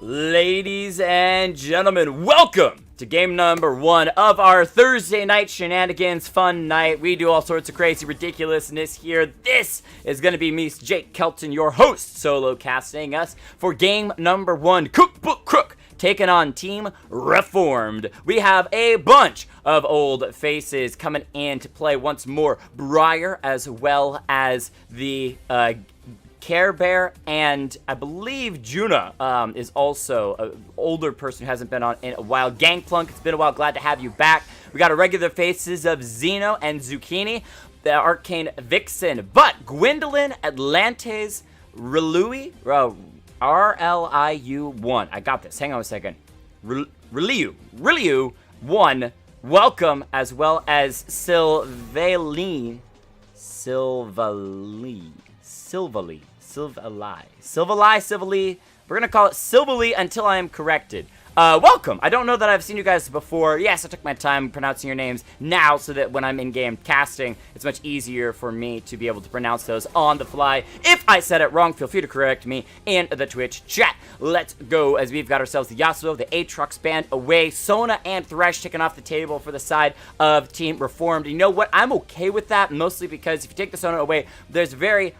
Ladies and gentlemen, welcome to game number 1 of our Thursday night shenanigans fun night. We do all sorts of crazy ridiculousness here. This is going to be me, Jake Kelton, your host, solo casting us for game number 1, CookBookCrook, taking on Team Reformed. We have a bunch of old faces coming in to play once more. Briar, as well as the Care Bear, and I believe Juna is also an older person who hasn't been on in a while. Gangplunk, it's been a while. Glad to have you back. We got our regular faces of Xeno and Zucchini, the Arcane Vixen, but Gwendolyn, Atlantes, Riliu, R-L-I-U-1. I got this. Hang on a second. Riliu 1. Welcome, as well as Silvali. We're gonna call it Silvali until I am corrected. Welcome. I don't know that I've seen you guys before. Yes, I took my time pronouncing your names now so that when I'm in-game casting, it's much easier for me to be able to pronounce those on the fly. If I said it wrong, feel free to correct me in the Twitch chat. Let's go, as we've got ourselves the Yasuo, the Aatrox band away, Sona and Thresh taken off the table for the side of Team Reformed. You know what? I'm okay with that, mostly because if you take the Sona away, there's very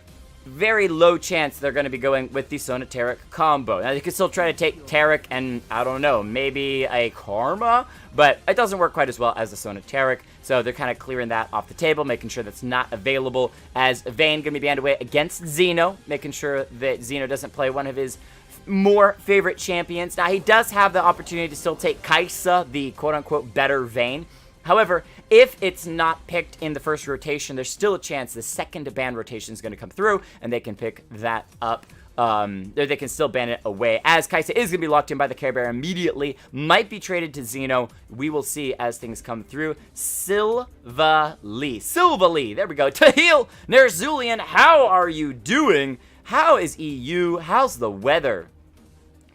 low chance they're going to be going with the Sona Taric combo. Now, you can still try to take Taric and, I don't know, maybe a Karma, but it doesn't work quite as well as the Sona Taric, so they're kind of clearing that off the table, making sure that's not available, as Vayne going to be banned away against Xeno, making sure that Xeno doesn't play one of his more favorite champions. Now, he does have the opportunity to still take Kai'Sa, the quote-unquote better Vayne. However, if it's not picked in the first rotation, there's still a chance the second ban rotation is going to come through, and they can pick that up. They can still ban it away, as Kai'Sa is going to be locked in by the Care Bear immediately, might be traded to Xeno. We will see as things come through. Silvali, there we go. Tahil Nerzulian, how are you doing? How is EU? How's the weather?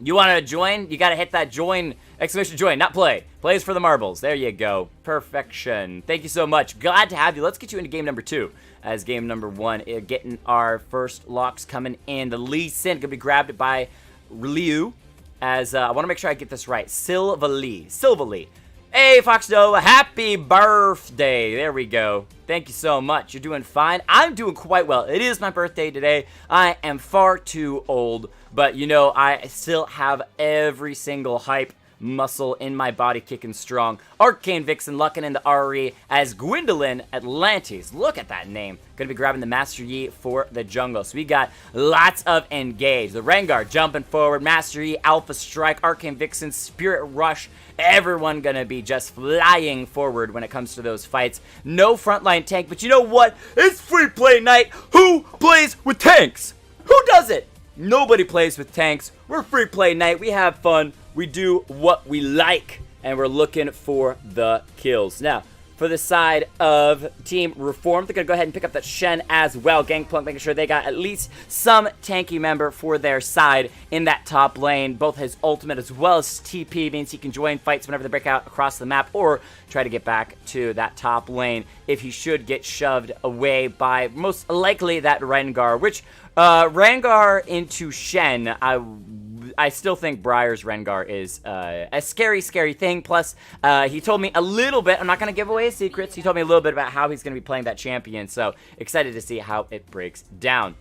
You want to join? You got to hit that join, exclamation join, not play. Plays for the marbles. There you go. Perfection. Thank you so much. Glad to have you. Let's get you into game number 2. As game number 1, getting our first locks coming in. The Lee Sin going to be grabbed by Riliu. As I want to make sure I get this right. Silvali. Hey, Foxdo, happy birthday. There we go. Thank you so much. You're doing fine. I'm doing quite well. It is my birthday today. I am far too old, but you know, I still have every single hype muscle in my body kicking strong. Arcane Vixen lucking in the RE as Gwendolyn Atlantes. Look at that name. Gonna be grabbing the Master Yi for the jungle. So we got lots of engage. The Rengar jumping forward. Master Yi, Alpha Strike, Arcane Vixen, Spirit Rush. Everyone gonna be just flying forward when it comes to those fights. No frontline tank, but you know what? It's free play night. Who plays with tanks? Who does it? Nobody plays with tanks. We're free play night. We have fun. We do what we like, and we're looking for the kills. Now, for the side of Team Reformed, they're going to go ahead and pick up that Shen as well. Gangplunk making sure they got at least some tanky member for their side in that top lane. Both his ultimate as well as TP means he can join fights whenever they break out across the map or try to get back to that top lane if he should get shoved away by most likely that Rengar, which Rengar into Shen, I still think Briar's Rengar is a scary thing. Plus, he told me a little bit. I'm not going to give away his secrets. He told me a little bit about how he's going to be playing that champion. So, excited to see how it breaks down.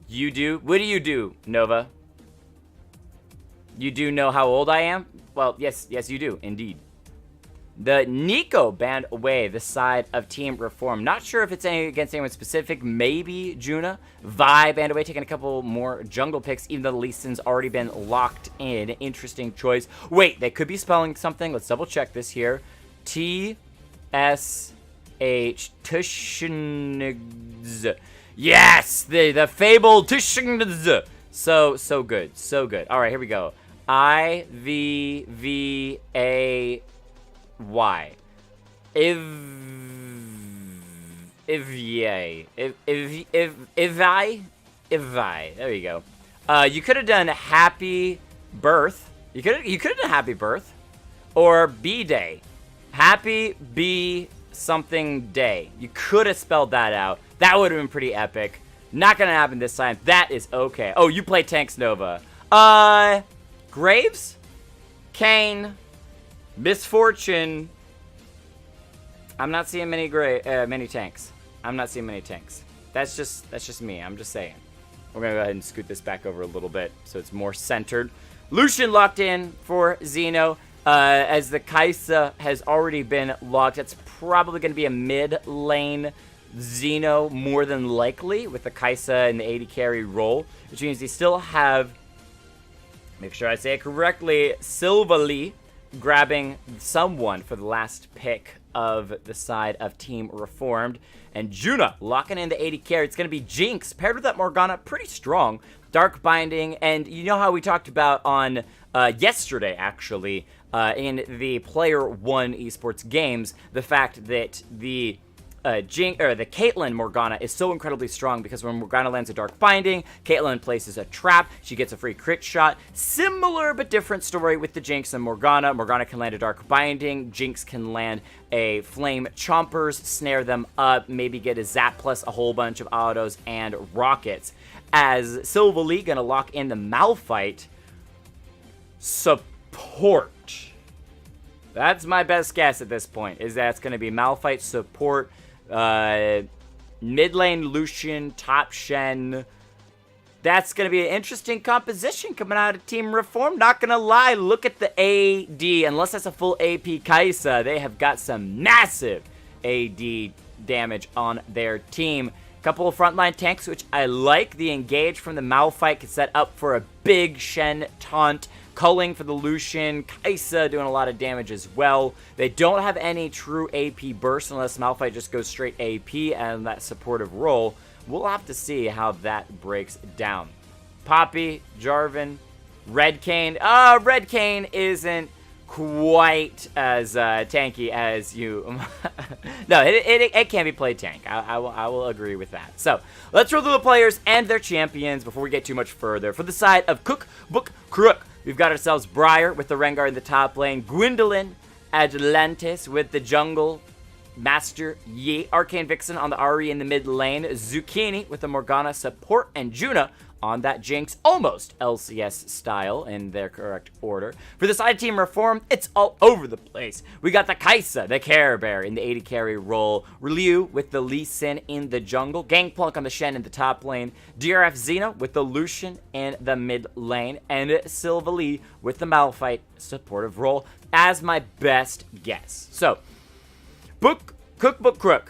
You do? What do you do, Nova? You do know how old I am? Well, yes, you do, indeed. The Nico banned away the side of Team Reform. Not sure if it's against anyone specific. Maybe Juna. Vi banned away, taking a couple more jungle picks, even though the Lee Sin's already been locked in. Interesting choice. Wait, they could be spelling something. Let's double check this here. T-S-H. Tushnigs. Yes! The fabled Tushnigs. So good. So good. Alright, here we go. I-V-V-A... Y. Ivy. There you go. You could have done happy birth. You could have done happy birth, or B day. Happy B something day. You could have spelled that out. That would have been pretty epic. Not gonna happen this time. That is okay. Oh, you play Tanks Nova. Graves, Kane, Misfortune. I'm not seeing many tanks. I'm not seeing many tanks. That's just me. I'm just saying. We're gonna go ahead and scoot this back over a little bit so it's more centered. Lucian locked in for Xeno. As the Kai'Sa has already been locked, it's probably going to be a mid-lane Xeno more than likely with the Kai'Sa in the AD carry role, which means they still have, make sure I say it correctly, Silvally grabbing someone for the last pick of the side of Team Reformed, and Juna locking in the AD carry. It's going to be Jinx paired with that Morgana, pretty strong. Dark Binding, and you know how we talked about on yesterday, actually, in the Player 1 Esports games, the fact that the Caitlyn Morgana is so incredibly strong because when Morgana lands a Dark Binding, Caitlyn places a trap, she gets a free crit shot. Similar but different story with the Jinx and Morgana. Morgana can land a Dark Binding, Jinx can land a Flame Chompers, snare them up, maybe get a Zap plus a whole bunch of autos and rockets. As Silvally gonna lock in the Malphite support. That's my best guess at this point, is that it's gonna be Malphite support, mid lane Lucian, top Shen. That's gonna be an interesting composition coming out of Team Reform. Not gonna lie, look at the AD. Unless that's a full AP Kai'Sa, they have got some massive AD damage on their team. Couple of frontline tanks, which I like. The engage from the Malphite can set up for a big Shen taunt. Culling for the Lucian. Kai'Sa doing a lot of damage as well. They don't have any true AP burst unless Malphite just goes straight AP and that supportive role. We'll have to see how that breaks down. Poppy, Jarvan, Red Kayn. Red Kayn isn't quite as tanky as you. No, it can be played tank. I will agree with that. So let's roll through the players and their champions before we get too much further. For the side of CookBookCrook, we've got ourselves Briar with the Rengar in the top lane, Gwendolyn, Atlantis with the jungle, Master Yi, Arcane Vixen on the Ahri in the mid lane, Zucchini with the Morgana support, and Juna on that Jinx, almost LCS style in their correct order. For the side Team Reform, it's all over the place. We got the Kai'Sa, the Care Bear in the AD carry role, Ryu with the Lee Sin in the jungle, Gangplank on the Shen in the top lane, DRF Xeno with the Lucian in the mid lane, and Silvally with the Malphite supportive role as my best guess. So, CookBookCrook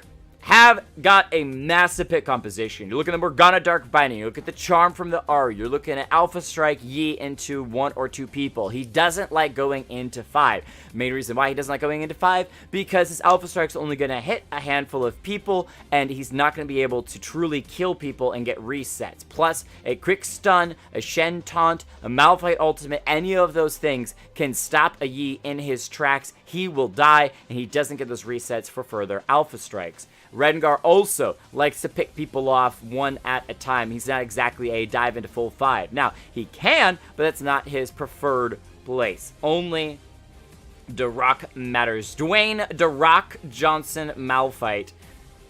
have got a massive pick composition. You're looking at the Morgana Dark Binding. You look at the Charm from the Ahri. You're looking at Alpha Strike Yi into 1 or 2 people. He doesn't like going into 5. Main reason why he doesn't like going into 5, because his Alpha Strike's only going to hit a handful of people, and he's not going to be able to truly kill people and get resets. Plus, a quick stun, a Shen taunt, a Malphite ultimate, any of those things can stop a Yi in his tracks. He will die, and he doesn't get those resets for further Alpha Strikes. Rengar also likes to pick people off one at a time. He's not exactly a dive into full 5. Now, he can, but that's not his preferred place. Only The Rock matters. Dwayne The Rock Johnson Malphite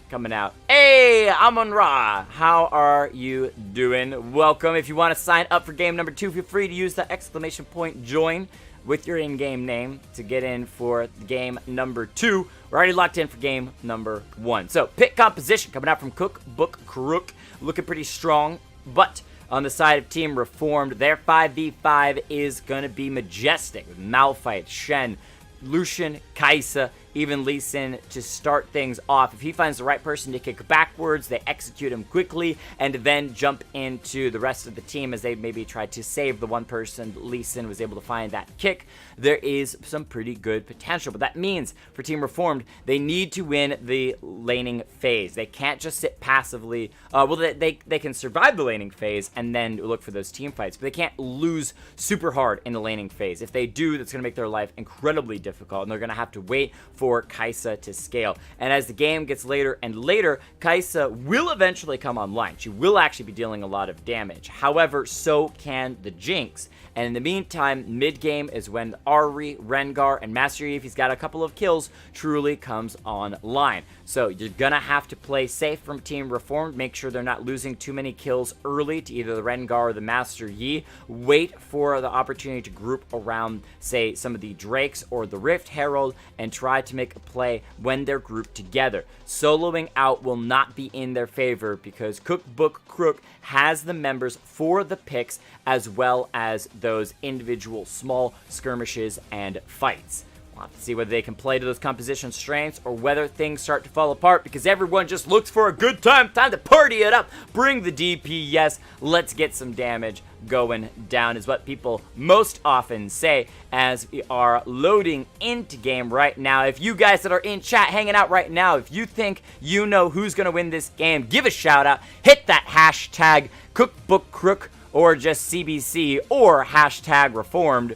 coming out. Hey, Amon-Ra, how are you doing? Welcome. If you want to sign up for game number 2, feel free to use the exclamation point join with your in-game name to get in for game number 2. We're already locked in for game number 1. So, pick composition coming out from CookBookCrook, looking pretty strong, but on the side of Team Reformed, their 5v5 is going to be majestic with Malphite, Shen, Lucian, Kai'Sa, even Lee Sin to start things off. If he finds the right person to kick backwards, they execute him quickly and then jump into the rest of the team as they maybe try to save the one person Lee Sin was able to find that kick. There is some pretty good potential, but that means for Team Reformed, they need to win the laning phase. They can't just sit passively. They can survive the laning phase and then look for those team fights, but they can't lose super hard in the laning phase. If they do, that's going to make their life incredibly difficult, and they're going to have to wait for for Kai'Sa to scale. And as the game gets later and later, Kai'Sa will eventually come online. She will actually be dealing a lot of damage. However, so can the Jinx. And in the meantime, mid-game is when Ahri, Rengar, and Master Yi, if he's got a couple of kills, truly comes online. So you're going to have to play safe from Team Reformed. Make sure they're not losing too many kills early to either the Rengar or the Master Yi. Wait for the opportunity to group around, say, some of the Drakes or the Rift Herald and try to make a play when they're grouped together. Soloing out will not be in their favor because CookBookCrook has the members for the picks as well as those individual small skirmishes and fights. We'll have to see whether they can play to those composition strengths or whether things start to fall apart because everyone just looks for a good time to party it up. Bring the DPS. Let's get some damage going down is what people most often say as we are loading into game right now. If you guys that are in chat hanging out right now, if you think you know who's going to win this game, give a shout out. Hit that hashtag CookBookCrook or just CBC or hashtag Reformed.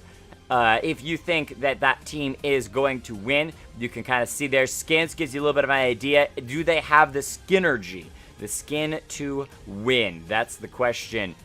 If you think that that team is going to win, you can kind of see their skins. Gives you a little bit of an idea. Do they have the Skinergy? The skin to win? That's the question.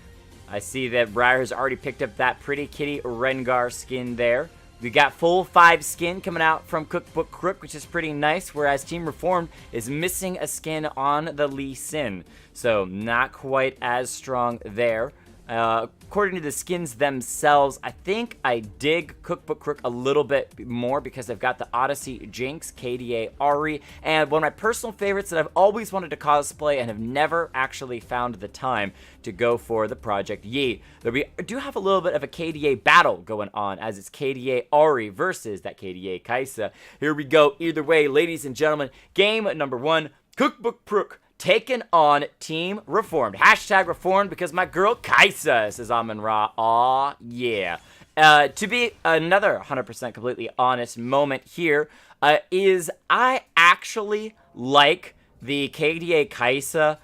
I see that Briar has already picked up that pretty kitty Rengar skin there. We got full 5 skin coming out from CookBookCrook, which is pretty nice, whereas Team Reformed is missing a skin on the Lee Sin. So not quite as strong there. According to the skins themselves, I think I dig CookBookCrook a little bit more because I've got the Odyssey Jinx, KDA Ahri, and one of my personal favorites that I've always wanted to cosplay and have never actually found the time to go for the Project Yi. Though we do have a little bit of a KDA battle going on as it's KDA Ahri versus that KDA Kai'Sa. Here we go. Either way, ladies and gentlemen, game number 1, CookBookCrook taking on Team Reformed. Hashtag Reformed because my girl Kai'Sa, says Amun Ra. Aw, yeah. To be another 100% completely honest moment here, is I actually like the KDA Kai'Sa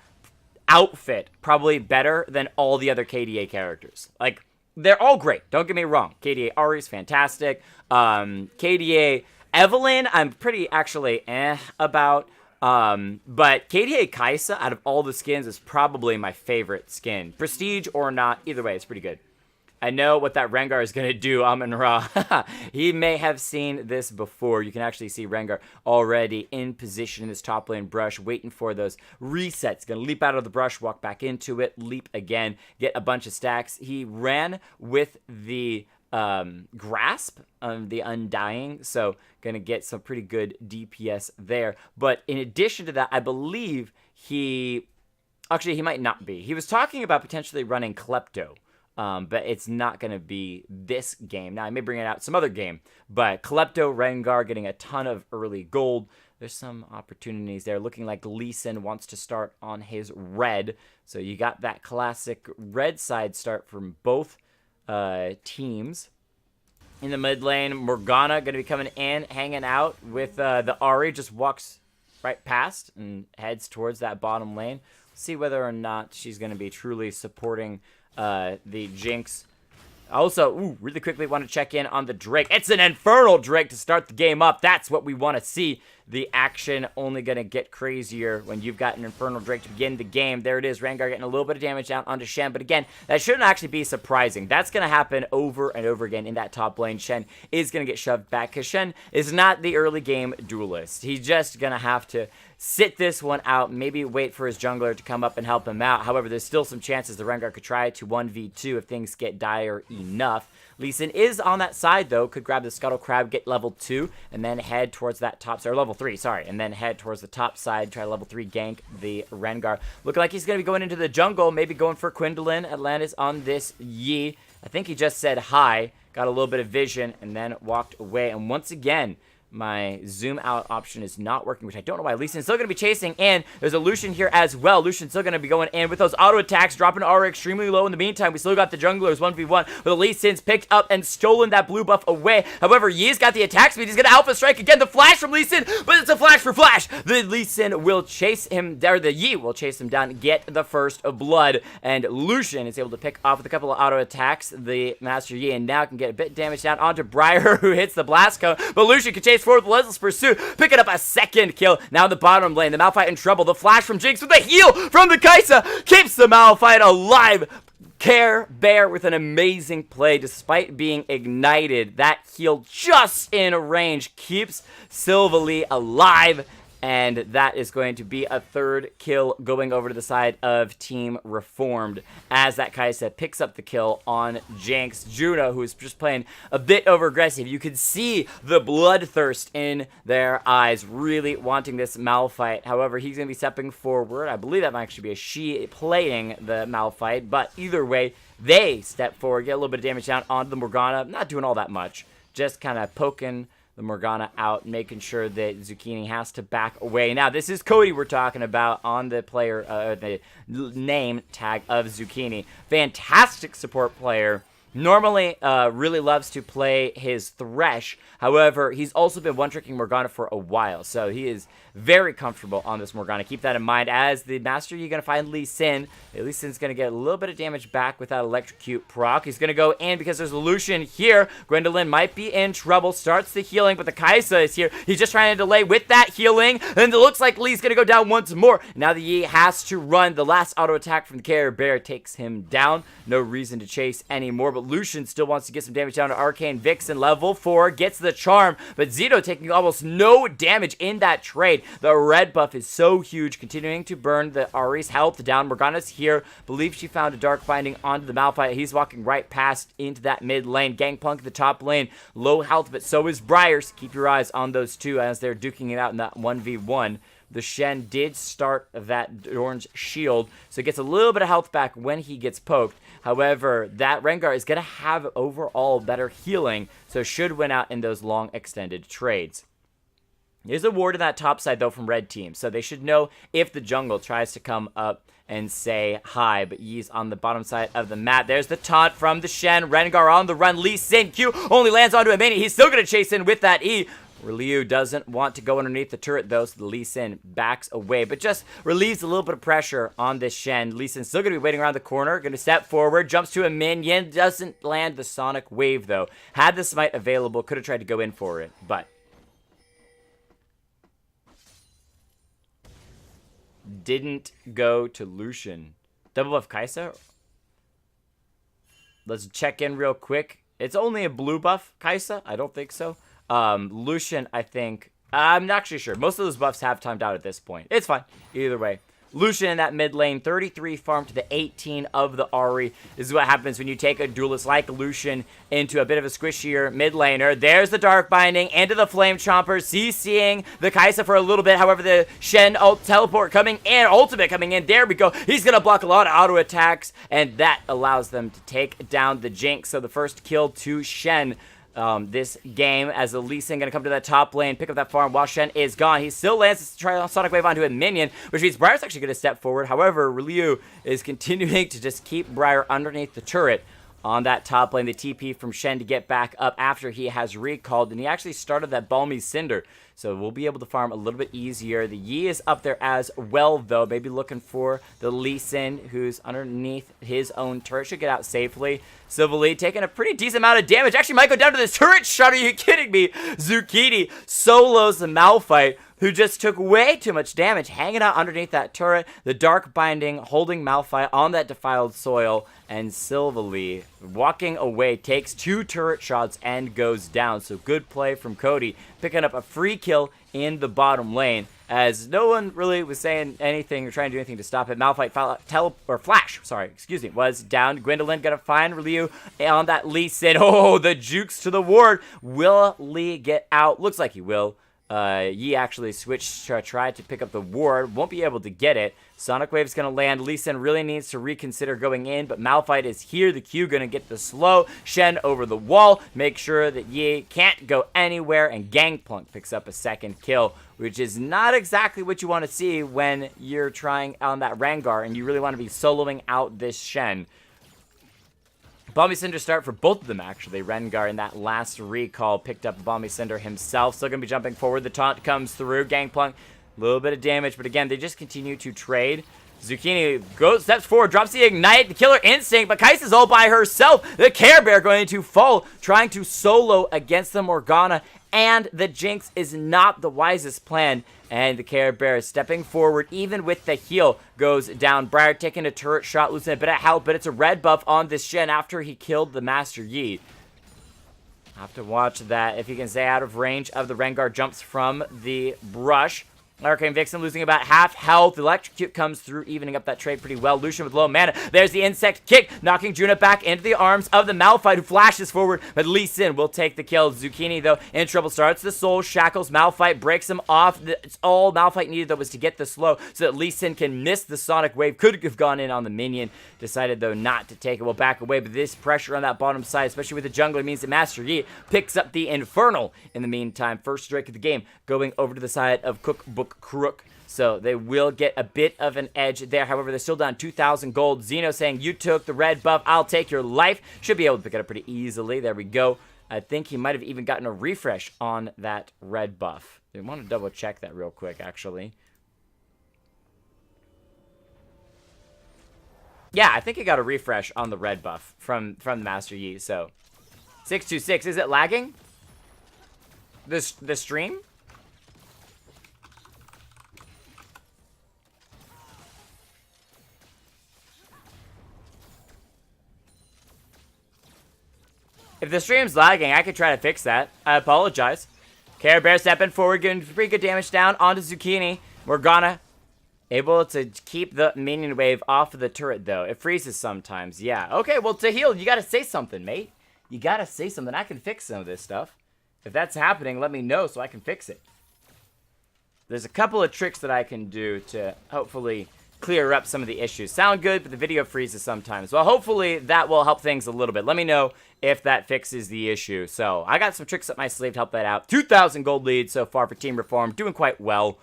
outfit probably better than all the other KDA characters. Like, they're all great. Don't get me wrong. KDA Ahri is fantastic. KDA Evelyn, I'm pretty actually about. But KDA Kai'Sa, out of all the skins, is probably my favorite skin. Prestige or not, either way, it's pretty good. I know what that Rengar is going to do, Amun-Ra. He may have seen this before. You can actually see Rengar already in position in this top lane brush, waiting for those resets. Going to leap out of the brush, walk back into it, leap again, get a bunch of stacks. He ran with the grasp, the undying, so gonna get some pretty good DPS there. But in addition to that, I believe he might not be. He was talking about potentially running Klepto, but it's not gonna be this game. Now I may bring it out some other game, but Klepto Rengar getting a ton of early gold. There's some opportunities there. Looking like Lee Sin wants to start on his red, so you got that classic red side start from both teams. In the mid lane, Morgana going to be coming in, hanging out with the Ahri. Just walks right past and heads towards that bottom lane. See whether or not she's going to be truly supporting the Jinx. Also, really quickly want to check in on the Drake. It's an Infernal Drake to start the game up. That's what we want to see. The action only going to get crazier when you've got an Infernal Drake to begin the game. There it is. Rengar getting a little bit of damage down onto Shen. But again, that shouldn't actually be surprising. That's going to happen over and over again in that top lane. Shen is going to get shoved back because Shen is not the early game duelist. He's just going to have to sit this one out, maybe wait for his jungler to come up and help him out. However, there's still some chances the Rengar could try to 1v2 if things get dire enough. Lee Sin is on that side, though. Could grab the Scuttle Crab, get level 2, and then head towards that top side, or level 3, sorry, and then head towards the top side, try level 3 gank the Rengar. Looking like he's going to be going into the jungle, maybe going for Quindolin Atlantis on this Yi. I think he just said hi, got a little bit of vision, and then walked away. And once again, my zoom out option is not working, which I don't know why. Lee Sin's still going to be chasing in. There's a Lucian here as well. Lucian's still going to be going in with those auto attacks, dropping Aura extremely low. In the meantime, we still got the junglers 1v1, but Lee Sin's picked up and stolen that blue buff away. However, Yi's got the attack speed. He's going to alpha strike again. The flash from Lee Sin, but it's a flash for flash. The Lee Sin will chase him, or the Yi will chase him down, get the first blood, and Lucian is able to pick off with a couple of auto attacks the Master Yi, and now can get a bit of damage down onto Briar, who hits the blast cone, but Lucian can chase chase forward with Relentless Pursuit, picking up a second kill. Now the bottom lane, the Malphite in trouble. The flash from Jinx with the heal from the Kai'Sa keeps the Malphite alive. Care Bear with an amazing play despite being ignited. That heal just in range keeps Silverlee alive. And that is going to be a third kill going over to the side of Team Reformed as that Kai'Sa picks up the kill on Jinx. Juno, who is just playing a bit over aggressive. You can see the bloodthirst in their eyes, really wanting this Malphite. However, he's going to be stepping forward. I believe that might actually be a she playing the Malphite, but either way, they step forward, get a little bit of damage down onto the Morgana. Not doing all that much, just kind of poking the Morgana out, making sure that Zucchini has to back away. Now, this is Cody we're talking about on the player, the name tag of Zucchini. Fantastic support player. Normally, really loves to play his Thresh. However, he's also been one-tricking Morgana for a while, so he is very comfortable on this Morgana. Keep that in mind. As the Master, you're going to find Lee Sin. Lee Sin's going to get a little bit of damage back with that Electrocute proc. He's going to go in because there's a Lucian here. Gwendolyn might be in trouble. Starts the healing, but the Kai'Sa is here. He's just trying to delay with that healing, and it looks like Lee's going to go down once more. Now the Yi has to run. The last auto attack from the Care Bear takes him down. No reason to chase anymore, but Lucian still wants to get some damage down to Arcane Vixen. Level 4 gets the charm, but Zito taking almost no damage in that trade. The red buff is so huge, continuing to burn the Ahri's health down. Morgana's here. Believe she found a dark binding onto the Malphite. He's walking right past into that mid lane. Gangplank the top lane. Low health, but so is Briar. So keep your eyes on those two as they're duking it out in that 1v1. The Shen did start that orange shield, so it gets a little bit of health back when he gets poked. However, that Rengar is going to have overall better healing, so should win out in those long extended trades. There's a ward in that top side, though, from red team, so they should know if the jungle tries to come up and say hi, but Yi's on the bottom side of the map. There's the taunt from the Shen. Rengar on the run. Lee Sin Q only lands onto a minion. He's still going to chase in with that E. Ryu doesn't want to go underneath the turret, though, so the Lee Sin backs away, but just relieves a little bit of pressure on this Shen. Lee Sin's still going to be waiting around the corner, going to step forward, jumps to a minion, doesn't land the Sonic Wave, though. Had the smite available, could have tried to go in for it, but didn't go to Lucian. Double buff Kai'Sa? Let's check in real quick. It's only a blue buff Kai'Sa? I don't think so. Lucian, I think, I'm not actually sure. Most of those buffs have timed out at this point. It's fine. Either way. Lucian in that mid lane, 33 farm to the 18 of the Ahri. This is what happens when you take a duelist like Lucian into a bit of a squishier mid laner. There's the Dark Binding into the Flame Chomper, CCing the Kai'Sa for a little bit. However, the Shen teleport coming in, ultimate coming in. There we go. He's going to block a lot of auto attacks, and that allows them to take down the Jinx. So the first kill to Shen this game, as the Lee Sin going to come to that top lane, pick up that farm while Shen is gone. He still lands a Sonic Wave onto a minion, which means Briar's actually going to step forward. However, Ryu is continuing to just keep Briar underneath the turret on that top lane. The TP from Shen to get back up after he has recalled, and he actually started that Balmy Cinder, so we'll be able to farm a little bit easier. The Yi is up there as well, though, maybe looking for the Lee Sin, who's underneath his own turret. Should get out safely. Silverlee taking a pretty decent amount of damage. Actually might go down to the turret shot. Are you kidding me? Zucchini solos the Malphite, who just took way too much damage, hanging out underneath that turret. The Dark Binding holding Malphite on that defiled soil, and Silverlee walking away, takes 2 turret shots and goes down. So good play from Cody, picking up a free kill in the bottom lane, as no one really was saying anything or trying to do anything to stop it. Malphite Flash, was down. Gwendolyn gonna find Ryu on that Lee Sin. Oh, the jukes to the ward. Will Lee get out? Looks like he will. Yi actually switched to try to pick up the ward. Won't be able to get it. Sonic Wave's going to land. Lee Sin really needs to reconsider going in, but Malphite is here. The Q going to get the slow. Shen over the wall. Make sure that Yi can't go anywhere, and Gangplank picks up a second kill, which is not exactly what you want to see when you're trying on that Rengar and you really want to be soloing out this Shen. Balmy Cinder start for both of them, actually. Rengar in that last recall picked up Balmy Cinder himself. Still going to be jumping forward. The taunt comes through. Gangplank, a little bit of damage, but again, they just continue to trade. Zucchini steps forward, drops the Ignite, the Killer Instinct, but Kai'Sa's all by herself. The Care Bear going to fall, trying to solo against the Morgana, and the Jinx is not the wisest plan. And the Care Bear is stepping forward, even with the heal, goes down. Briar taking a turret shot, losing a bit of health, but it's a red buff on this Shen after he killed the Master Yi. Have to watch that if he can stay out of range of the Rengar jumps from the brush. Arcane Vixen losing about half health. Electrocute comes through, evening up that trade pretty well. Lucian with low mana. There's the Insect Kick, knocking Juna back into the arms of the Malphite, who flashes forward, but Lee Sin will take the kill. Zucchini, though, in trouble. Starts the Soul Shackles. Malphite breaks him off. It's all Malphite needed, though, was to get the slow so that Lee Sin can miss the Sonic Wave. Could have gone in on the minion. Decided, though, not to take it. Will back away, but this pressure on that bottom side, especially with the jungler, means that Master Yi picks up the Infernal. In the meantime, first strike of the game going over to the side of CookBookCrook. So they will get a bit of an edge there. However, they're still down 2,000 gold. Xeno saying, you took the red buff, I'll take your life. Should be able to pick it up pretty easily. There we go. I think he might have even gotten a refresh on that red buff. I want to double check that real quick, actually. Yeah, I think he got a refresh on the red buff from Master Yi. So 626, is it lagging? The stream? If the stream's lagging, I could try to fix that. I apologize. Care Bear stepping forward, getting pretty good damage down onto Zucchini. Morgana able to keep the minion wave off of the turret, though. It freezes sometimes, yeah. Okay, well, to heal, you gotta say something, mate. You gotta say something. I can fix some of this stuff. If that's happening, let me know so I can fix it. There's a couple of tricks that I can do to hopefully clear up some of the issues. Sound good, but the video freezes sometimes. Well, hopefully that will help things a little bit. Let me know if that fixes the issue. So I got some tricks up my sleeve to help that out. 2,000 gold lead so far for Team Reform. Doing quite well.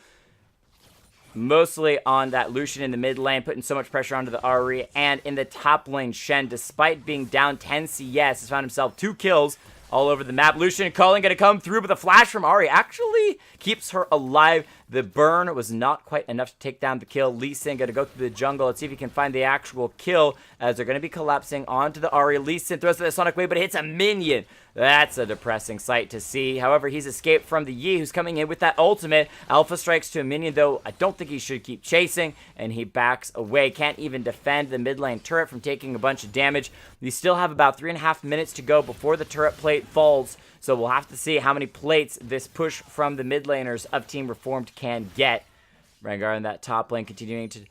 Mostly on that Lucian in the mid lane, putting so much pressure onto the Ahri. And in the top lane, Shen, despite being down 10 CS, has found himself 2 kills all over the map. Lucian calling, gonna come through, but the flash from Ahri actually keeps her alive. The burn was not quite enough to take down the kill. Lee Sin gonna go through the jungle. Let's see if he can find the actual kill, as they're gonna be collapsing onto the Ahri. Lee Sin throws the Sonic Wave, but it hits a minion. That's a depressing sight to see. However, he's escaped from the Yi, who's coming in with that ultimate. Alpha strikes to a minion, though I don't think he should keep chasing, and he backs away. Can't even defend the mid lane turret from taking a bunch of damage. We still have about 3.5 minutes to go before the turret plate falls, so we'll have to see how many plates this push from the mid laners of Team Reformed can get. Rengar in that top lane continuing to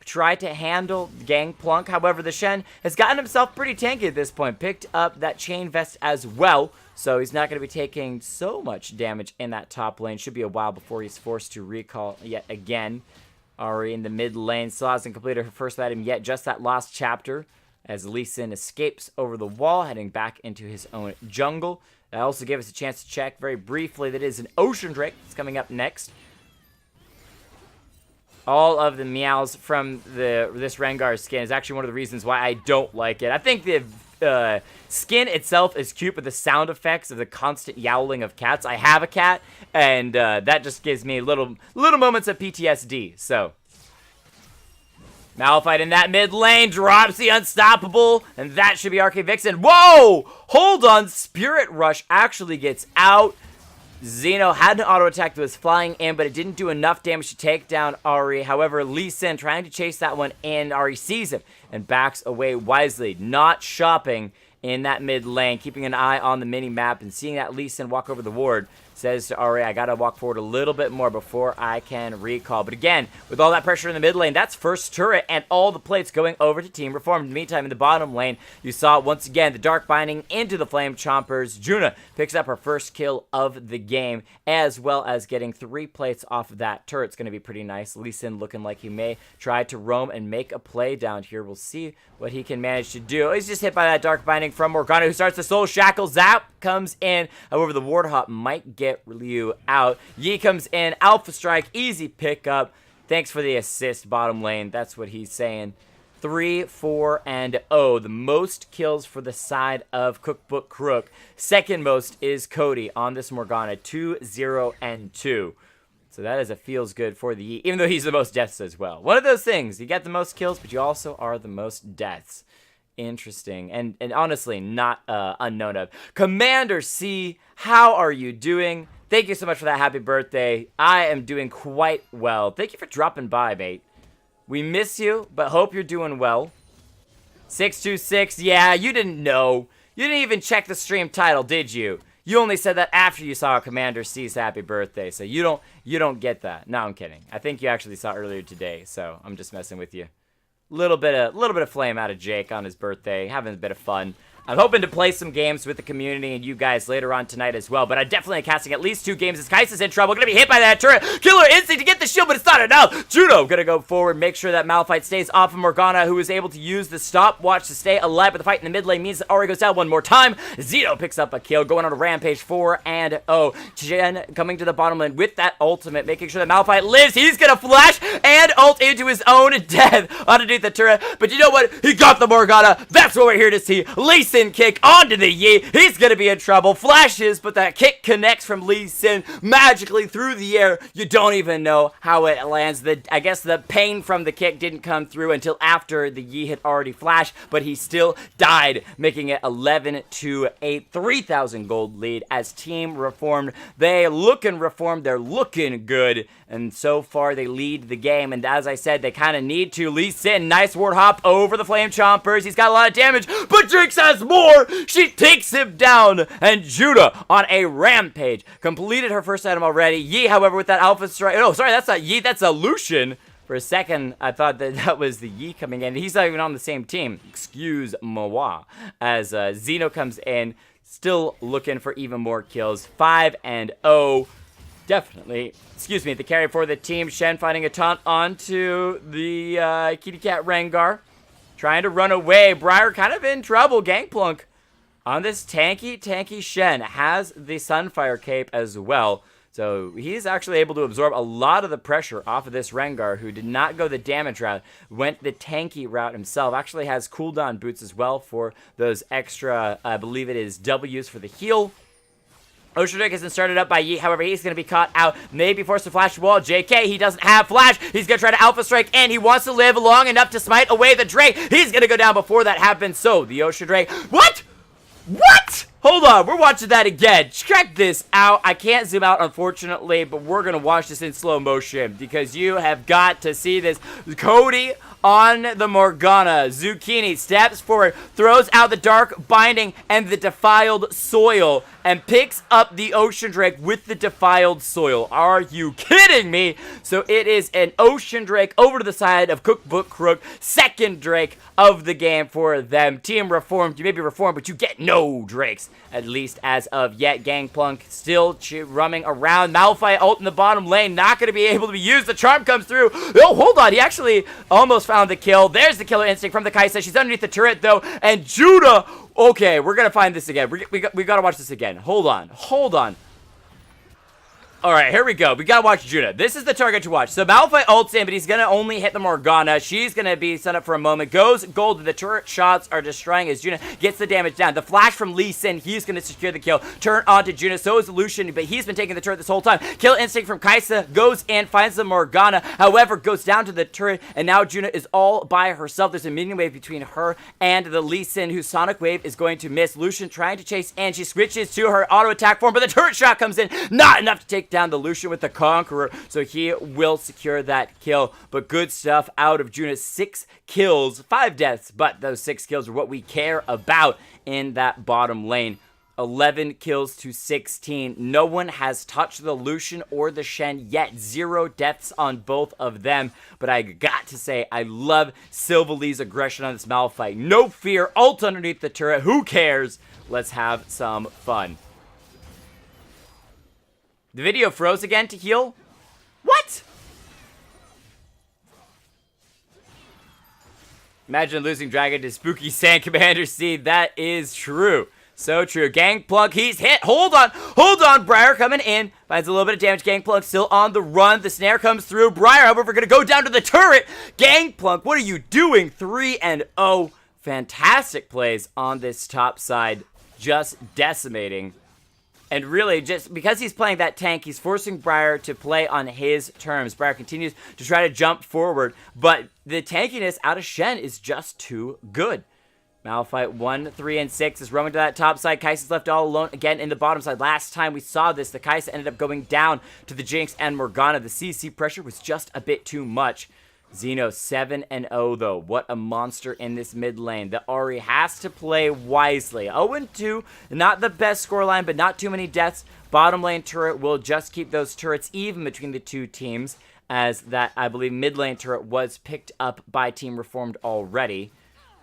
try to handle Gangplank. However, the Shen has gotten himself pretty tanky at this point. Picked up that chain vest as well, so he's not going to be taking so much damage in that top lane. Should be a while before he's forced to recall yet again. Ahri in the mid lane still hasn't completed her first item yet, just that last chapter, as Lee Sin escapes over the wall, heading back into his own jungle. That also gave us a chance to check very briefly that it is an Ocean Drake that's coming up next. All of the meows from this Rengar skin is actually one of the reasons why I don't like it. I think the skin itself is cute, but the sound effects of the constant yowling of cats. I have a cat, and that just gives me little moments of PTSD. So Malphite in that mid lane drops the Unstoppable, and that should be Arcane Vixen. Whoa! Hold on, Spirit Rush actually gets out. Xeno had an auto attack that was flying in, but it didn't do enough damage to take down Ahri. However, Lee Sin trying to chase that one in. Ahri sees him and backs away wisely, not shopping in that mid lane, keeping an eye on the mini map and seeing that Lee Sin walk over the ward. Says to Ahri, I gotta walk forward a little bit more before I can recall. But again, with all that pressure in the mid lane, that's first turret and all the plates going over to Team Reform. In the meantime, in the bottom lane, you saw once again the Dark Binding into the Flame Chompers. Juna picks up her first kill of the game, as well as getting 3 plates off of that turret. It's gonna be pretty nice. Lee Sin looking like he may try to roam and make a play down here. We'll see what he can manage to do. He's just hit by that Dark Binding from Morgana, who starts the Soul Shackle. Zap comes in. However, the Warthog might get Liu out. Yi comes in. Alpha Strike. Easy pickup. Thanks for the assist, bottom lane. That's what he's saying. 3, 4, and 0. The most kills for the side of CookBookCrook. Second most is Cody on this Morgana. 2, 0, and 2. So that is a feels good for the Yi, even though he's the most deaths as well. One of those things. You get the most kills, but you also are the most deaths. Interesting. And honestly, not unknown of. Commander C, how are you doing? Thank you so much for that happy birthday. I am doing quite well. Thank you for dropping by, mate. We miss you, but hope you're doing well. 626, yeah, you didn't know. You didn't even check the stream title, did you? You only said that after you saw Commander C's happy birthday, so you don't get that. No, I'm kidding. I think you actually saw it earlier today, so I'm just messing with you. Little bit of flame out of Jake on his birthday, having a bit of fun. I'm hoping to play some games with the community and you guys later on tonight as well, but I'm definitely casting at least 2 games as Kaisa's in trouble. Gonna be hit by that turret. Killer Instinct to get the shield, but it's not enough. Judo gonna go forward, make sure that Malphite stays off of Morgana, who is able to use the stopwatch to stay alive, but the fight in the mid lane means that Ori goes down one more time. Zito picks up a kill, going on a rampage 4-0. Jen coming to the bottom lane with that ultimate, making sure that Malphite lives. He's gonna flash and ult into his own death underneath the turret, but you know what? He got the Morgana. That's what we're here to see. Lee Sin kick onto the Yi. He's gonna be in trouble. Flashes, but that kick connects from Lee Sin magically through the air. You don't even know how it lands. I guess the pain from the kick didn't come through until after the Yi had already flashed, but he still died, making it 11-8, 3,000 gold lead as Team Reformed. They looking reformed. They're looking good, and so far they lead the game. And as I said, they kind of need to. Lee Sin, nice ward hop over the Flame Chompers. He's got a lot of damage, but Jinx has more. She takes him down, and Judah on a rampage completed her first item already. Yi, however, with that Alpha Strike. Oh, sorry, that's not Yi. That's a Lucian. For a second, I thought that was the Yi coming in. He's not even on the same team. Excuse moi. As Zeno comes in, still looking for even more kills. 5-0. Definitely. Excuse me, the carry for the team. Shen finding a taunt onto the Kitty Cat Rengar. Trying to run away. Briar kind of in trouble. Gangplunk on this tanky Shen. Has the Sunfire Cape as well. So he's actually able to absorb a lot of the pressure off of this Rengar, who did not go the damage route, went the tanky route himself. Actually has cooldown boots as well for those extra, I believe it is W's for the heal. Ocean Drake isn't started up by Yi, however, he's going to be caught out, maybe forced to flash wall. JK, he doesn't have flash. He's going to try to Alpha Strike, and he wants to live long enough to smite away the Drake. He's going to go down before that happens, so the Ocean Drake... What? What? Hold on, we're watching that again. Check this out. I can't zoom out, unfortunately, but we're going to watch this in slow motion because you have got to see this. Cody on the Morgana. Zucchini steps forward, throws out the Dark Binding and the Defiled Soil, and picks up the Ocean Drake with the Defiled Soil. Are you kidding me? So it is an Ocean Drake over to the side of CookBookCrook. Second Drake of the game for them. Team Reformed, you may be reformed, but you get no Drakes, at least as of yet. Gangplunk still roaming around. Malphite ult in the bottom lane, not going to be able to be used. The charm comes through. Oh, hold on. He actually almost found the kill. There's the Killer Instinct from the Kaisa. She's underneath the turret, though. And Judah. Okay, we're going to find this again. We got to watch this again. Hold on. Hold on. All right, here we go. We gotta watch Judah. This is the target to watch. So Malphite ults in, but he's gonna only hit the Morgana. She's gonna be set up for a moment. Goes gold. The turret shots are destroying as Judah gets the damage down. The flash from Lee Sin. He's gonna secure the kill. Turn onto Judah. So is Lucian, but he's been taking the turret this whole time. Kill Instinct from Kaisa. Goes in, finds the Morgana. However, goes down to the turret, and now Judah is all by herself. There's a minion wave between her and the Lee Sin, whose Sonic Wave is going to miss. Lucian trying to chase, and she switches to her auto attack form, but the turret shot comes in. Not enough to take down the Lucian with the Conqueror, so he will secure that kill. But good stuff out of Judah. 6 kills, 5 deaths, but those 6 kills are what we care about in that bottom lane. 11 kills to 16. No one has touched the Lucian or the Shen yet. 0 deaths on both of them. But I got to say, I love Sylvalee's aggression on this Malphite. No fear, ult underneath the turret. Who cares? Let's have some fun. The video froze again to heal? What? Imagine losing Dragon to Spooky Sand Commander C. That is true. So true. Gangplunk, he's hit. Hold on. Hold on. Briar coming in. Finds a little bit of damage. Gangplunk still on the run. The snare comes through. Briar, however, going to go down to the turret. Gangplunk, what are you doing? 3-0. Fantastic plays on this top side. Just decimating And really, just because he's playing that tank, he's forcing Briar to play on his terms. Briar continues to try to jump forward, but the tankiness out of Shen is just too good. Malphite 1, 3, and 6 is roaming to that top side. Kai'Sa's left all alone again in the bottom side. Last time we saw this, the Kai'Sa ended up going down to the Jinx and Morgana. The CC pressure was just a bit too much. Xeno 7-0 though. What a monster in this mid lane. The Ahri has to play wisely. 0-2, not the best scoreline, but not too many deaths. Bottom lane turret will just keep those turrets even between the two teams, as that, I believe, mid lane turret was picked up by Team Reformed already.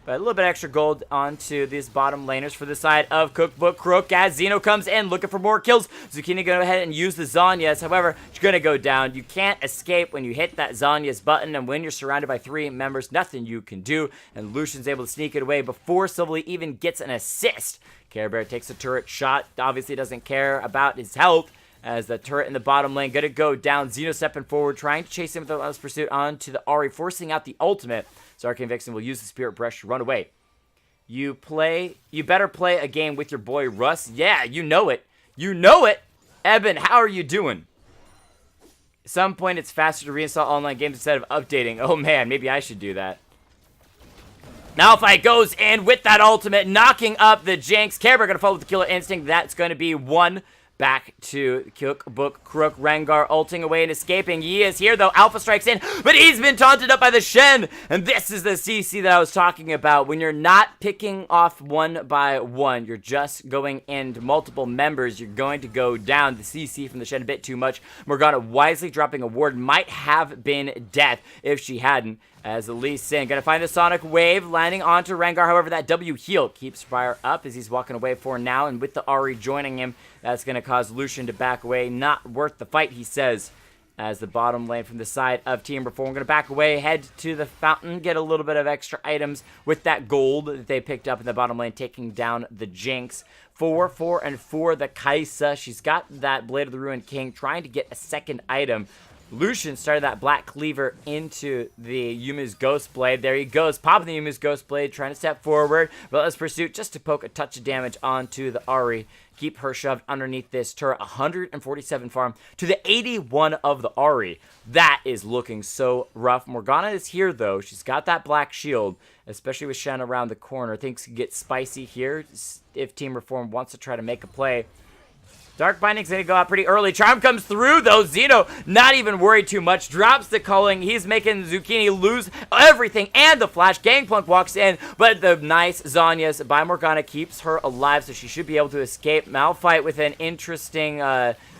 But a little bit extra gold onto these bottom laners for the side of CookBookCrook as Xeno comes in looking for more kills. Zucchini go ahead and use the Zhonya's. However, she's going to go down. You can't escape when you hit that Zhonya's button, and when you're surrounded by 3 members, nothing you can do. And Lucian's able to sneak it away before Silvally even gets an assist. Care Bear takes a turret shot. Obviously doesn't care about his health, as the turret in the bottom lane going to go down. Xeno stepping forward, trying to chase him with the last pursuit onto the Ahri, forcing out the ultimate. So Arcane Vixen will use the Spirit Brush to run away. You better play a game with your boy Russ. Yeah, you know it. You know it. Eben, how are you doing? At some point, it's faster to reinstall online games instead of updating. Oh man, maybe I should do that. Malphite goes in with that ultimate, knocking up the Jinx. Care Bear going to follow with the Killer Instinct. That's going to be 1. Back to CookBookCrook. Rengar ulting away and escaping. Yi is here though. Alpha strikes in, but he's been taunted up by the Shen. And this is the CC that I was talking about. When you're not picking off one by one, you're just going into multiple members, you're going to go down. The CC from the Shen a bit too much. Morgana wisely dropping a ward. Might have been death if she hadn't. As the Lee Sin gonna find the Sonic Wave, landing onto Rengar. However, that W heal keeps Briar up as he's walking away for now, and with the Ahri joining him, that's gonna cause Lucian to back away. Not worth the fight, he says. As the bottom lane from the side of Team Reform, gonna back away, head to the fountain, get a little bit of extra items with that gold that they picked up in the bottom lane, taking down the Jinx. 4, 4, and 4, the Kai'Sa. She's got that Blade of the Ruined King, trying to get a second item. Lucian started that Black Cleaver into the Yumu's Ghost Blade. There he goes, popping the Yumu's Ghost Blade, trying to step forward. Relentless Pursuit just to poke a touch of damage onto the Ahri. Keep her shoved underneath this turret. 147 farm to the 81 of the Ahri. That is looking so rough. Morgana is here, though. She's got that black shield, especially with Shen around the corner. Things could get spicy here if Team Reform wants to try to make a play. Dark Binding's going to go out pretty early. Charm comes through, though. Xeno, not even worried too much. Drops the culling. He's making Zucchini lose everything. And the flash. Gangplank walks in. But the nice Zhonya's by Morgana keeps her alive, so she should be able to escape. Malphite with an interesting...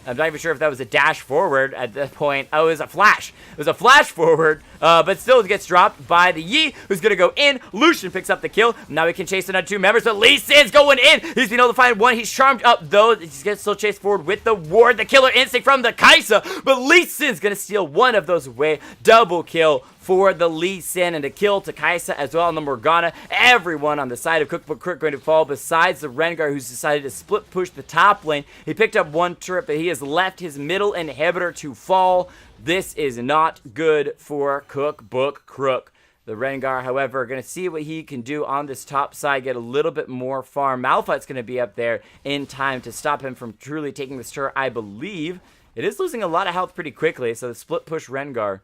I'm not even sure if that was a dash forward at that point. Oh, it was a flash. It was a flash forward, but still gets dropped by the Yi, who's going to go in. Lucian picks up the kill. Now he can chase another 2 members, but Lee Sin's going in. He's been able to find 1. He's charmed up, though. He's going to still chase forward with the ward. The Killer Instinct from the Kai'Sa, but Lee Sin's going to steal one of those away. Double kill for the Lee Sin, and a kill to Kai'Sa as well on the Morgana. Everyone on the side of CookBookCrook going to fall, besides the Rengar, who's decided to split push the top lane. He picked up 1 turret, but he has left his middle inhibitor to fall. This is not good for CookBookCrook. The Rengar, however, going to see what he can do on this top side, get a little bit more farm. Malphite's going to be up there in time to stop him from truly taking this turret, I believe. It is losing a lot of health pretty quickly, so the split push Rengar.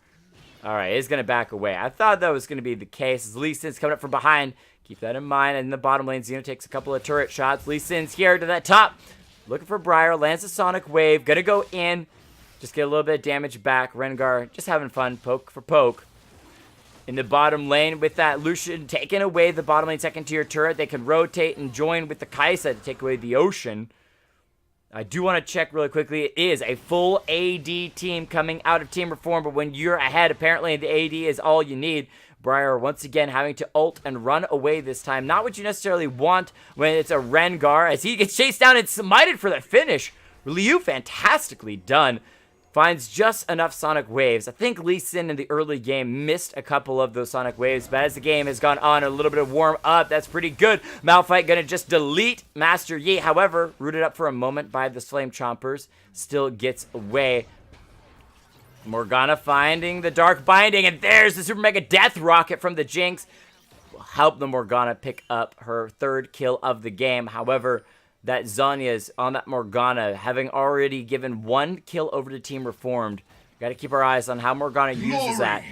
Alright, he's going to back away. I thought that was going to be the case, as Lee Sin's coming up from behind. Keep that in mind. And in the bottom lane, Xeno takes a couple of turret shots. Lee Sin's here to that top. Looking for Briar. Lands a Sonic Wave. Going to go in. Just get a little bit of damage back. Rengar just having fun. Poke for poke. In the bottom lane with that Lucian taking away the bottom lane second tier turret. They can rotate and join with the Kai'Sa to take away the Ocean. I do want to check really quickly. It is a full AD team coming out of Team Reform, but when you're ahead, apparently the AD is all you need. Briar once again having to ult and run away this time. Not what you necessarily want when it's a Rengar, as he gets chased down and smited for the finish. Liu, fantastically done. Finds just enough Sonic Waves. I think Lee Sin in the early game missed a couple of those Sonic Waves, but as the game has gone on, a little bit of warm up, that's pretty good. Malphite gonna just delete Master Yi. However, rooted up for a moment by the Flame Chompers, still gets away. Morgana finding the Dark Binding, and there's the Super Mega Death Rocket from the Jinx. Will help the Morgana pick up her 3rd kill of the game. However, that Zanya's on that Morgana, having already given 1 kill over to Team Reformed. Got to keep our eyes on how Morgana uses that.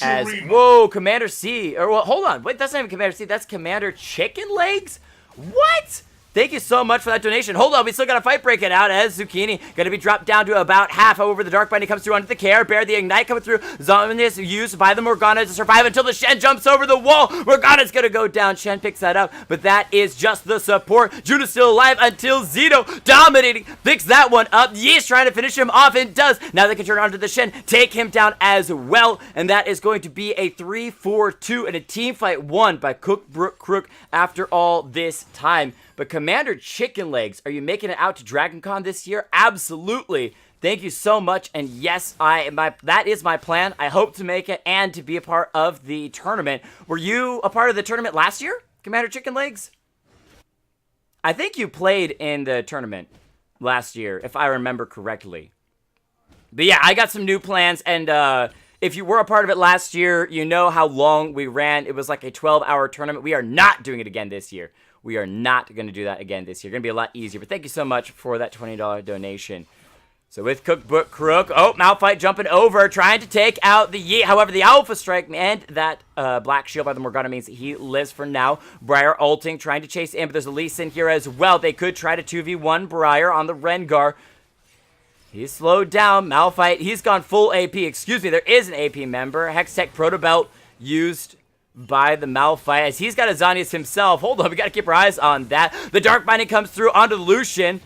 As, whoa, Commander C. Or, well, hold on. Wait, that's not even Commander C. That's Commander Chicken Legs? What? Thank you so much for that donation. Hold on, we still got a fight breaking out as Zucchini going to be dropped down to about half. However, the Dark Binding comes through onto the Care Bear. The Ignite coming through. Zombie is used by the Morgana to survive until the Shen jumps over the wall. Morgana's going to go down. Shen picks that up, but that is just the support. Juna's still alive until Zeno dominating. Picks that one up. Ye's trying to finish him off and does. Now they can turn onto the Shen, take him down as well, and that is going to be a 3-4-2 and a team fight won by CookBookCrook after all this time. But Commander Chicken Legs, are you making it out to DragonCon this year? Absolutely. Thank you so much. And yes, that is my plan. I hope to make it and to be a part of the tournament. Were you a part of the tournament last year, Commander Chicken Legs? I think you played in the tournament last year, if I remember correctly. But yeah, I got some new plans, and if you were a part of it last year, you know how long we ran. It was like a 12-hour tournament. We are not doing it again this year. We are not going to do that again this year. Going to be a lot easier. But thank you so much for that $20 donation. So with CookBookCrook, oh, Malphite jumping over, trying to take out the Yi. However, the Alpha Strike and that Black Shield by the Morgana means that he lives for now. Briar ulting, trying to chase in, but there's a Lee Sin here as well. They could try to 2v1 Briar on the Rengar. He's slowed down. Malphite, he's gone full AP. Excuse me, there is an AP member. Hextech Protobelt used by the Malphite, as he's got a Zanius himself. Hold on, we got to keep our eyes on that. The Dark Binding comes through onto Lucian.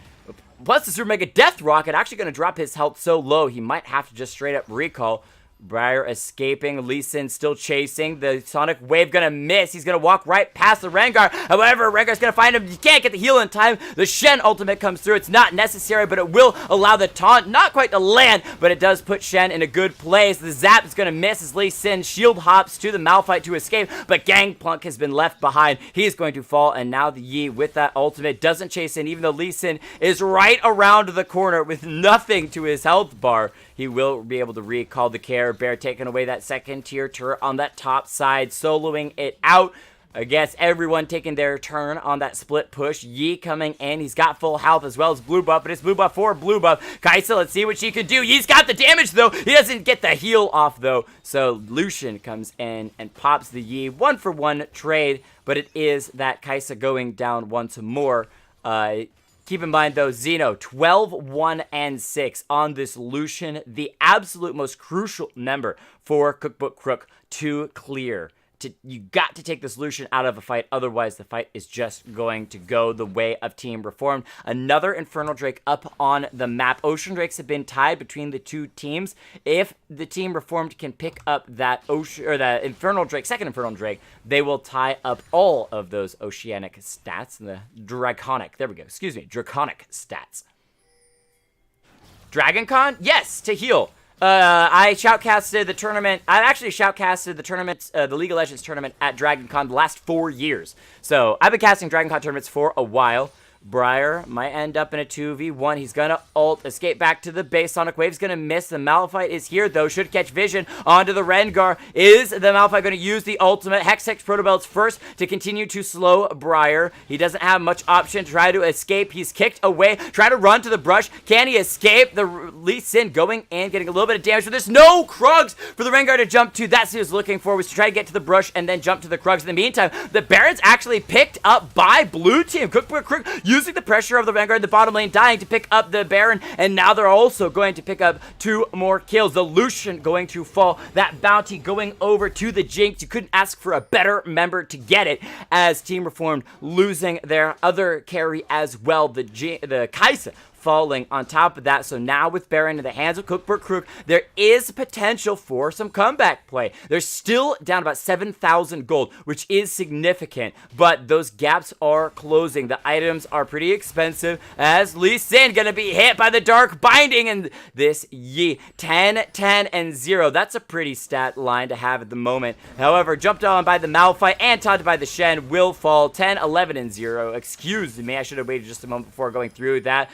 Plus the Super Mega Death Rocket actually going to drop his health so low, he might have to just straight up recall. Briar escaping, Lee Sin still chasing. The Sonic Wave gonna miss. He's gonna walk right past the Rengar. However, Rengar's gonna find him. You can't get the heal in time. The Shen ultimate comes through. It's not necessary, but it will allow the taunt not quite to land, but it does put Shen in a good place. The Zap is gonna miss as Lee Sin shield hops to the Malphite to escape, but Gangplank has been left behind. He's going to fall, and now the Yi with that ultimate doesn't chase in, even though Lee Sin is right around the corner with nothing to his health bar. He will be able to recall the Care Bear, taking away that second tier turret on that top side, soloing it out. I guess everyone taking their turn on that split push. Yi coming in. He's got full health as well as blue buff, but it's blue buff for blue buff. Kaisa, let's see what she can do. Yi's got the damage, though. He doesn't get the heal off, though. So Lucian comes in and pops the Yi. 1-for-1 trade, but it is that Kaisa going down once more. Keep in mind, though, Zeno, 12, 1, and 6 on this Lucian, the absolute most crucial member for CookBookCrook to clear. You got to take this Lucian out of a fight, otherwise the fight is just going to go the way of Team Reformed. Another Infernal Drake up on the map. Ocean Drakes have been tied between the two teams. If the Team Reformed can pick up that that Infernal Drake, second Infernal Drake, they will tie up all of those oceanic stats. The draconic stats. DragonCon? Yes, to heal. I shoutcasted the tournament. I actually shoutcasted the tournament, the League of Legends tournament at DragonCon the last 4 years. So I've been casting DragonCon tournaments for a while. Briar might end up in a 2v1. He's gonna ult, escape back to the base. Sonic Wave's gonna miss. The Malphite is here, though. Should catch vision onto the Rengar. Is the Malphite gonna use the ultimate? Hextech Protobelts first to continue to slow Briar. He doesn't have much option to try to escape. He's kicked away. Try to run to the brush. Can he escape? The Lee Sin going in, getting a little bit of damage. But there's no Krugs for the Rengar to jump to. That's what he was looking for, was to try to get to the brush and then jump to the Krugs. In the meantime, the Baron's actually picked up by blue team. CookBookCrook using the pressure of the Rengar in the bottom lane, dying to pick up the Baron, and now they're also going to pick up 2 more kills. The Lucian going to fall. That bounty going over to the Jinx. You couldn't ask for a better member to get it, as Team Reformed losing their other carry as well, the Kaisa falling on top of that. So now with Baron in the hands of CookBookCrook, there is potential for some comeback play. They're still down about 7,000 gold, which is significant, but those gaps are closing. The items are pretty expensive, as Lee Sin gonna be hit by the Dark Binding, and this Yi 10, 10, and 0. That's a pretty stat line to have at the moment. However, jumped on by the Malphite and taunted by the Shen will fall 10, 11, and 0. Excuse me, I should have waited just a moment before going through that.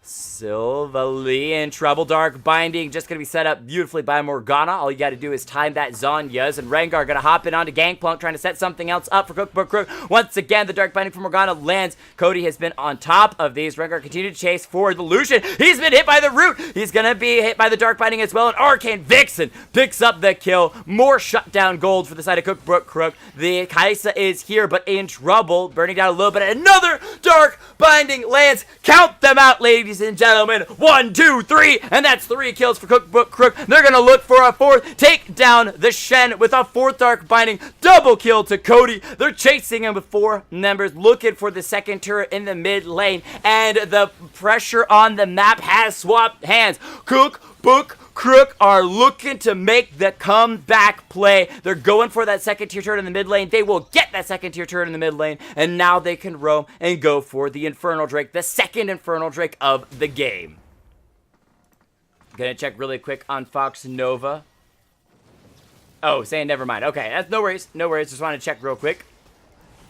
Silvally in trouble. Dark Binding just going to be set up beautifully by Morgana. All you got to do is time that Zhonya's, and Rengar going to hop in onto Gangplank, trying to set something else up for CookBookCrook. Once again, the Dark Binding from Morgana lands. Cody has been on top of these. Rengar continued to chase for the Lucian. He's been hit by the Root. He's going to be hit by the Dark Binding as well, and Arcane Vixen picks up the kill. More shutdown gold for the side of CookBookCrook. The Kai'Sa is here, but in trouble. Burning down a little bit. Another Dark Binding lands. Count them out, ladies and gentlemen. 1, 2, 3, and that's 3 kills for CookBookCrook. They're gonna look for a 4th. Take down the Shen with a 4th Dark Binding. Double kill to Cody. They're chasing him with 4 members, looking for the 2nd turret in the mid lane, and the pressure on the map has swapped hands. CookBookCrook are looking to make the comeback play. They're going for that 2nd tier turret in the mid lane. They will get that 2nd tier turret in the mid lane, and now they can roam and go for the Infernal Drake, the 2nd Infernal Drake of the game. Gonna check really quick on Fox Nova. Oh, saying never mind. Okay, that's no worries. No worries. Just want to check real quick.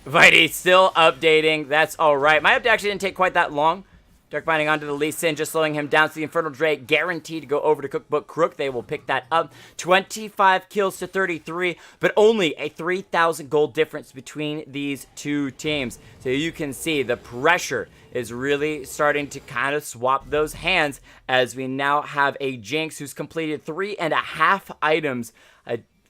Vitey still updating. That's all right. My update actually didn't take quite that long. Dark Binding onto the Lee Sin, just slowing him down. So the Infernal Drake guaranteed to go over to CookBookCrook. They will pick that up. 25 kills to 33, but only a 3,000 gold difference between these two teams. So you can see the pressure is really starting to kind of swap those hands, as we now have a Jinx who's completed 3.5 items.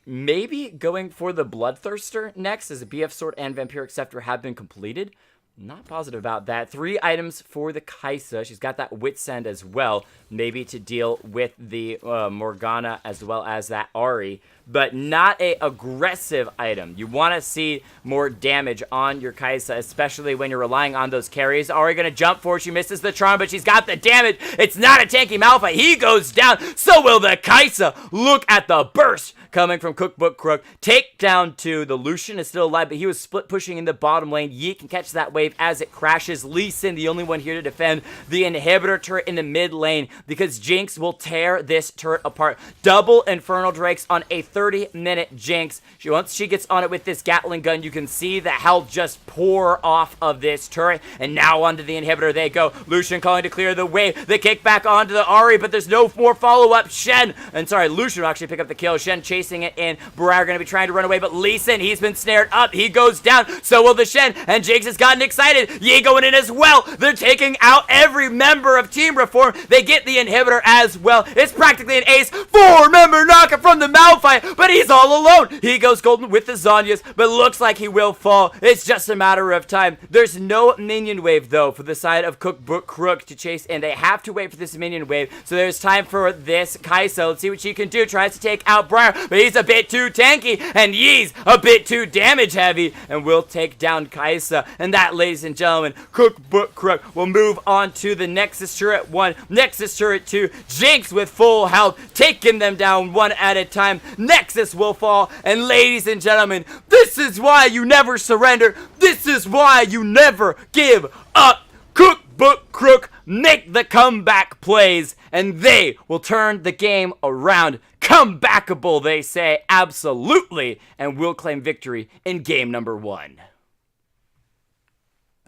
Maybe going for the Bloodthirster next, as a BF Sword and Vampiric Scepter have been completed. Not positive about that. 3 items for the Kai'Sa. She's got that Witsend as well, maybe to deal with the Morgana as well as that Ahri, but not a aggressive item. You want to see more damage on your Kai'Sa, especially when you're relying on those carries. Ahri going to jump for it. She misses the charm, but she's got the damage. It's not a tanky Malphite. He goes down. So will the Kai'Sa. Look at the burst coming from CookBookCrook. Take down 2. The Lucian is still alive, but he was split pushing in the bottom lane. Yi can catch that wave as it crashes. Lee Sin, the only one here to defend the inhibitor turret in the mid lane, because Jinx will tear this turret apart. Double Infernal Drakes on a 30-minute Jinx. Once she gets on it with this Gatling gun, you can see the health just pour off of this turret. And now onto the inhibitor they go. Lucian calling to clear the wave. They kick back onto the Ahri, but there's no more follow-up. Lucian will actually pick up the kill. Shen chasing it in. Briar going to be trying to run away, but Lee Sin, he's been snared up. He goes down. So will the Shen, and Jinx has gotten excited. Yi going in as well. They're taking out every member of Team Reform. They get the inhibitor as well. It's practically an ace. 4-member knockout from the Malphite, but he's all alone. He goes golden with the Zhonya's, but looks like he will fall. It's just a matter of time. There's no minion wave, though, for the side of CookBookCrook to chase, and they have to wait for this minion wave. So there's time for this Kai'Sa. Let's see what she can do. Tries to take out Briar, but he's a bit too tanky, and Yi's a bit too damage heavy, and will take down Kai'Sa. And that, ladies and gentlemen, CookBookCrook will move on to the Nexus Turret 1, Nexus Turret 2, Jinx with full health, taking them down one at a time. Nexus will fall, and ladies and gentlemen, this is why you never surrender. This is why you never give up. CookBookCrook make the comeback plays, and they will turn the game around. Comebackable, they say, absolutely, and will claim victory in game number 1.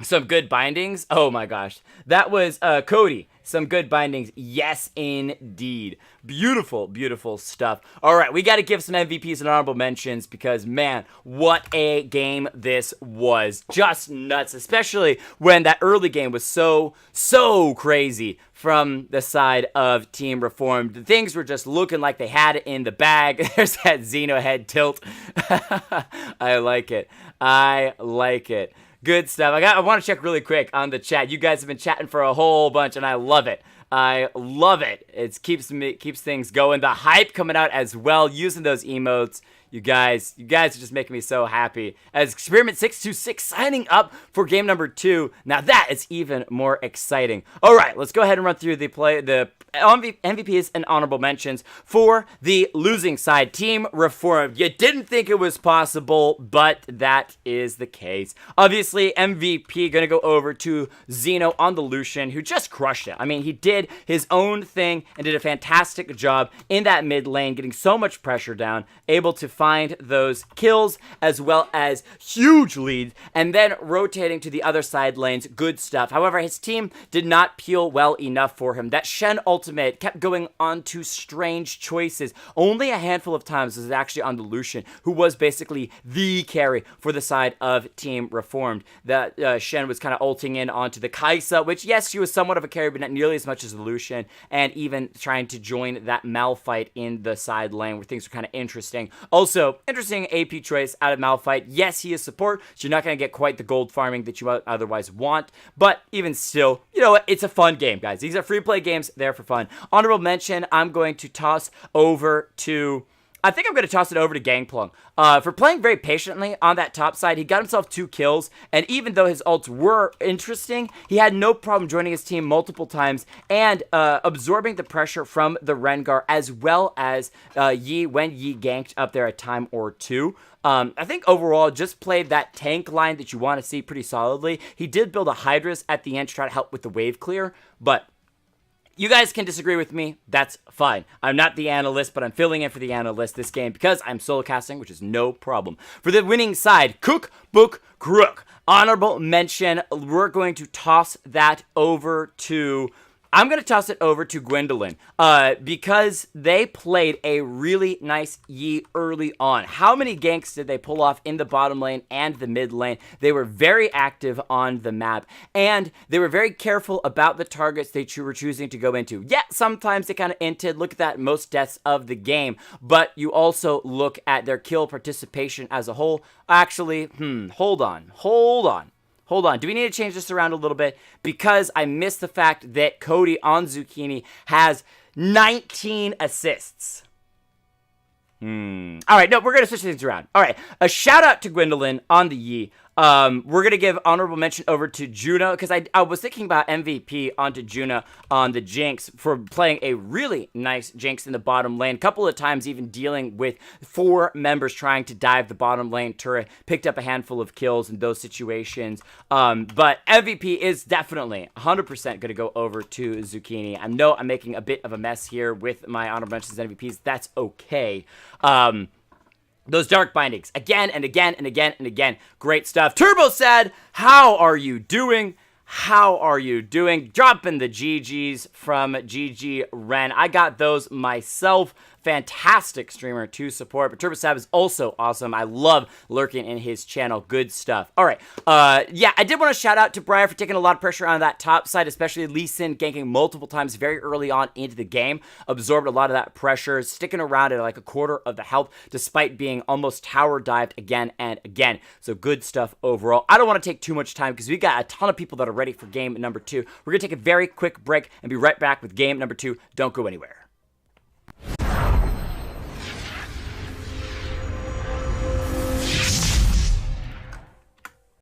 Some good bindings. Oh my gosh. That was Cody. Some good bindings. Yes, indeed. Beautiful, beautiful stuff. All right, we got to give some MVPs and honorable mentions, because, man, what a game this was. Just nuts, especially when that early game was so crazy from the side of Team Reformed. Things were just looking like they had it in the bag. There's that Xeno head tilt. I like it. I like it. Good stuff. I want to check really quick on the chat. You guys have been chatting for a whole bunch, and I love it. I love it. It keeps things going. The hype coming out as well, using those emotes. You guys are just making me so happy. As Experiment 626 signing up for game number 2. Now that is even more exciting. All right, let's go ahead and run through the MVPs and honorable mentions for the losing side, Team Reform. You didn't think it was possible, but that is the case. Obviously, MVP going to go over to Xeno on the Lucian, who just crushed it. I mean, he did his own thing and did a fantastic job in that mid lane, getting so much pressure down, able to find those kills as well as huge leads, and then rotating to the other side lanes. Good stuff. However, his team did not peel well enough for him. That Shen ultimate kept going on to strange choices. Only a handful of times was it actually on the Lucian, who was basically the carry for the side of Team Reformed. That Shen was kind of ulting in onto the Kaisa, which, yes, she was somewhat of a carry, but not nearly as much as the Lucian, and even trying to join that Malphite in the side lane where things were kind of interesting. Also, interesting AP choice out of Malphite. Yes, he is support, so you're not going to get quite the gold farming that you otherwise want, but even still, you know what? It's a fun game, guys. These are free-play games. They're for fun. Honorable mention, I'm going to toss over to... I think I'm going to toss it over to Gangplank. For playing very patiently on that top side, he got himself 2 kills, and even though his ults were interesting, he had no problem joining his team multiple times and absorbing the pressure from the Rengar as well as Yi when Yi ganked up there a time or two. I think overall just played that tank line that you want to see pretty solidly. He did build a Hydras at the end to try to help with the wave clear, but... you guys can disagree with me. That's fine. I'm not the analyst, but I'm filling in for the analyst this game because I'm solo casting, which is no problem. For the winning side, CookBookCrook. Honorable mention. We're going to toss that over to... I'm going to toss it over to Gwendolyn because they played a really nice Yi early on. How many ganks did they pull off in the bottom lane and the mid lane? They were very active on the map, and they were very careful about the targets they were choosing to go into. Yeah, sometimes they kind of inted. Look at that, most deaths of the game, but you also look at their kill participation as a whole. Actually, hold on. Do we need to change this around a little bit? Because I missed the fact that Cody on Zucchini has 19 assists. All right, no, we're going to switch things around. All right, a shout out to Gwendolyn on the Yi. We're going to give honorable mention over to Juna, because I was thinking about MVP onto Juna on the Jinx for playing a really nice Jinx in the bottom lane. A couple of times even dealing with 4 members trying to dive the bottom lane turret. Picked up a handful of kills in those situations. But MVP is definitely 100% going to go over to Zucchini. I know I'm making a bit of a mess here with my honorable mentions and MVPs. That's okay. Those dark bindings, again and again and again and again. Great stuff. Turbo said, how are you doing? How are you doing? Dropping the GGs from GG Ren. I got those myself. Fantastic streamer to support, but TurboSab is also awesome. I love lurking in his channel. Good stuff. All right. Yeah, I did want to shout out to Briar for taking a lot of pressure on that top side, especially Lee Sin ganking multiple times very early on into the game. Absorbed a lot of that pressure, sticking around at like a quarter of the health, despite being almost tower dived again and again. So good stuff overall. I don't want to take too much time because we got a ton of people that are ready for game number 2. We're going to take a very quick break and be right back with game number 2. Don't go anywhere.